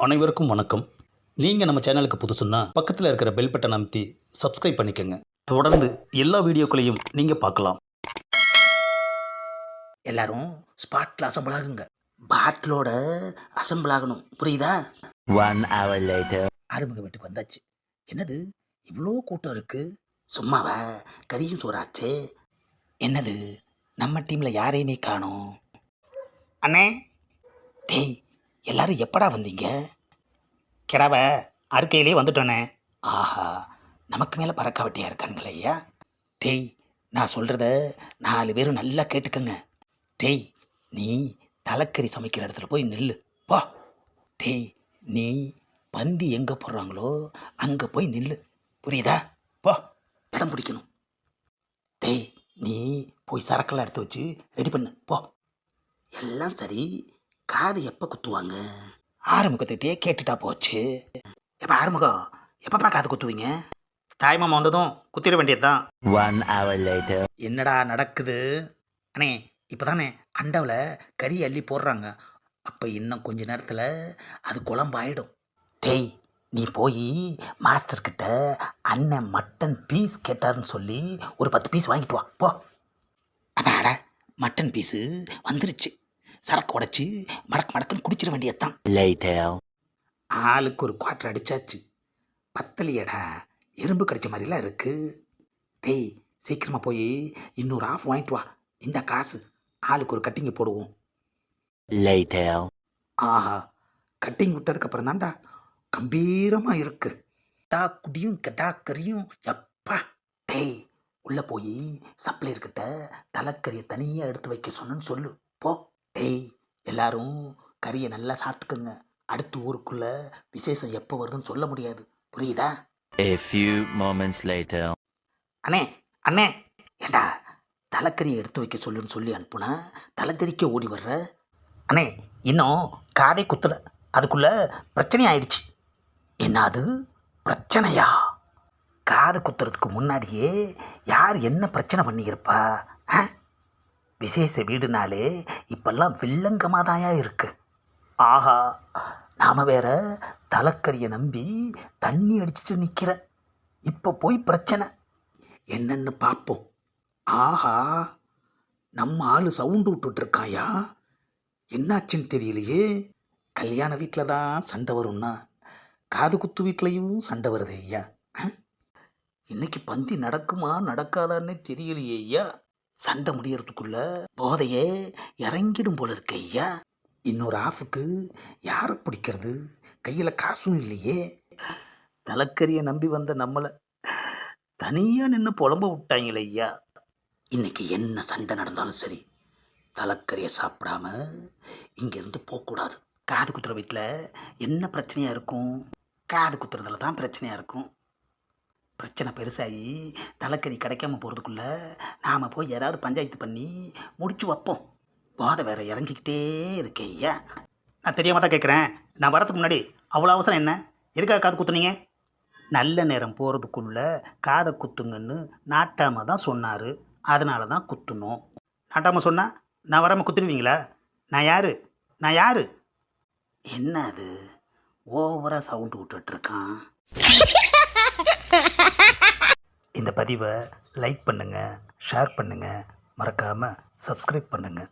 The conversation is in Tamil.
அனைவருக்கும் வணக்கம். நீங்கள் நம்ம சேனலுக்கு புதுசுன்னா பக்கத்தில் இருக்கிற பெல் பட்டனை அமைத்தி சப்ஸ்கிரைப் பண்ணிக்கோங்க. தொடர்ந்து எல்லா வீடியோக்களையும் நீங்கள் பார்க்கலாம். எல்லாரும் ஸ்பாட்டில் அசம்பிள் ஆகுங்க. பாட்டிலோட அசம்பிள் ஆகணும், புரியுதா? 1 hour later. ஆறுமுக வீட்டுக்கு வந்தாச்சு. என்னது இவ்வளோ கூட்டம் இருக்கு? சும்மாவா, கறியும் சோறாச்சே. என்னது நம்ம டீமில் யாரையுமே காணோம். அண்ணே, டேய் எல்லாரும் எப்படா வந்தீங்க? கிடாவ அறுக்கையிலே வந்துட்டோண்ணே. ஆஹா, நமக்கு மேலே பறக்காவட்டியாக இருக்கானுங்களே ஐயா. டேய், நான் சொல்கிறத 4 பேரும் நல்லா கேட்டுக்கங்க. டேய், நீ தலைக்கறி சமைக்கிற இடத்துல போய் நில்லு போ. டேய், நீ பந்தி எங்கே போடுறாங்களோ அங்கே போய் நில்லு, புரியுதா? போ, இடம் பிடிக்கணும். டேய், நீ போய் சரக்கெல்லாம் எடுத்து வச்சு ரெடி பண்ணு போ. எல்லாம் சரி, காது எப்போ குத்துவாங்க? ஆறுமுகத்திட்டே கேட்டுட்டா போச்சு. எப்போ ஆறுமுகம், எப்பப்பா காது குத்துவீங்க? தாய்மாமா வந்ததும் குத்திட வேண்டியது தான். 1 hour later. என்னடா நடக்குது? அண்ணே, இப்போ தானே அண்டாவில் கறி அள்ளி போடுறாங்க. அப்போ இன்னும் கொஞ்ச நேரத்தில் அது குழம்பாயிடும். டேய், நீ போய் மாஸ்டர்கிட்ட அண்ணன் மட்டன் பீஸ் கேட்டாருன்னு சொல்லி ஒரு 10 பீஸ் வாங்கிட்டு வா போ. அப்பாடா, மட்டன் பீஸு வந்துருச்சு. சரக்கு உடச்சி மடக்குன்னு குடிச்சிட வேண்டியதுதான். Later. ஆளுக்கு ஒரு குவாட்டர் அடிச்சாச்சு. பத்தலையடா, எறும்பு கடிச்ச மாதிரிலாம் இருக்கு. டேய், சீக்கிரமாக போய் இன்னொரு ஆஃப் வாங்கிட்டு வா. இந்த காசு ஆளுக்கு ஒரு கட்டிங்க போடுவோம். Later. ஆஹா, கட்டிங் விட்டதுக்கு அப்புறம் தான்டா கம்பீரமாக இருக்கு. டா குடியும் கெட்டா கறியும் எப்பா. டேய், உள்ளே போய் சப்ளையர்கிட்ட தலைக்கறியை தனியாக எடுத்து வைக்க சொன்னேன்னு சொல்லு போ. டேய், எல்லாரும் கறியை நல்லா சாப்பிட்டுக்குங்க. அடுத்து ஊருக்குள்ளே விசேஷம் எப்போ வருதுன்னு சொல்ல முடியாது, புரியுதா? A few moments later. அண்ணே அண்ணே, ஏண்டா தலைக்கறியை எடுத்து வைக்க சொல்லுன்னு சொல்லி அனுப்புனா தலைக்கறிக்க ஓடி வர்ற? அண்ணே, இன்னும் காதை குத்தலை, அதுக்குள்ளே பிரச்சனை ஆயிடுச்சு. என்ன அது பிரச்சனையா? காது குத்துறதுக்கு முன்னாடியே யார் என்ன பிரச்சனை பண்ணியிருப்பா? விசேஷ வீடுனாலே இப்பெல்லாம் வில்லங்கமாதாயா இருக்கு. ஆஹா, நாம் வேற தலைக்கறியை நம்பி தண்ணி அடிச்சுட்டு நிற்கிறேன். இப்போ போய் பிரச்சனை என்னன்னு பார்ப்போம். ஆஹா, நம்ம ஆள் சவுண்டு விட்டுட்ருக்காயா? என்னாச்சுன்னு தெரியலையே. கல்யாண வீட்டில் தான் சண்டை வரும்னா காது குத்து வீட்லேயும் சண்டை வருது ஐயா. இன்னைக்கு பந்தி நடக்குமா நடக்காதான்னு தெரியலையே ஐயா. சண்டை முடியறதுக்குள்ள போதையே இறங்கிடும் போல இருக்கு ஐயா. இன்னொரு ஆஃபுக்கு யாரை பிடிக்கிறது? கையில் காசும் இல்லையே. தலைக்கறியை நம்பி வந்த நம்மளை தனியாக நின்று புலம்ப விட்டாங்களே ஐயா. இன்னைக்கு என்ன சண்டை நடந்தாலும் சரி, தலைக்கறியை சாப்பிடாம இங்கேருந்து போகக்கூடாது. காது குத்துற வீட்டில் என்ன பிரச்சனையாக இருக்கும்? காது குத்துறதுல தான் பிரச்சனையாக இருக்கும். பிரச்சனை பெருசாகி தலைக்கறி கிடைக்காம போகிறதுக்குள்ள நாம் போய் ஏதாவது பஞ்சாயத்து பண்ணி முடிச்சு வைப்போம். போதை வேற இறங்கிக்கிட்டே இருக்கே ஐயா. நான் தெரியாமல் தான் கேட்குறேன். நான் வரதுக்கு முன்னாடி அவ்வளோ அவசரம் என்ன? எதுக்காக காது குத்துனீங்க? நல்ல நேரம் போகிறதுக்குள்ளே காதை குத்துங்கன்னு நாட்டாமல் தான் சொன்னார். அதனால தான் குத்துனோம். நாட்டாமல் சொன்னால் நான் வராமல் குத்துருவீங்களா? நான் யார்? என்ன அது ஓவராக சவுண்டு விட்டுட்ருக்கான்? இந்த பதிவை லைக் பண்ணுங்கள், ஷேர் பண்ணுங்கள், மறக்காமல் சப்ஸ்கிரைப் பண்ணுங்கள்.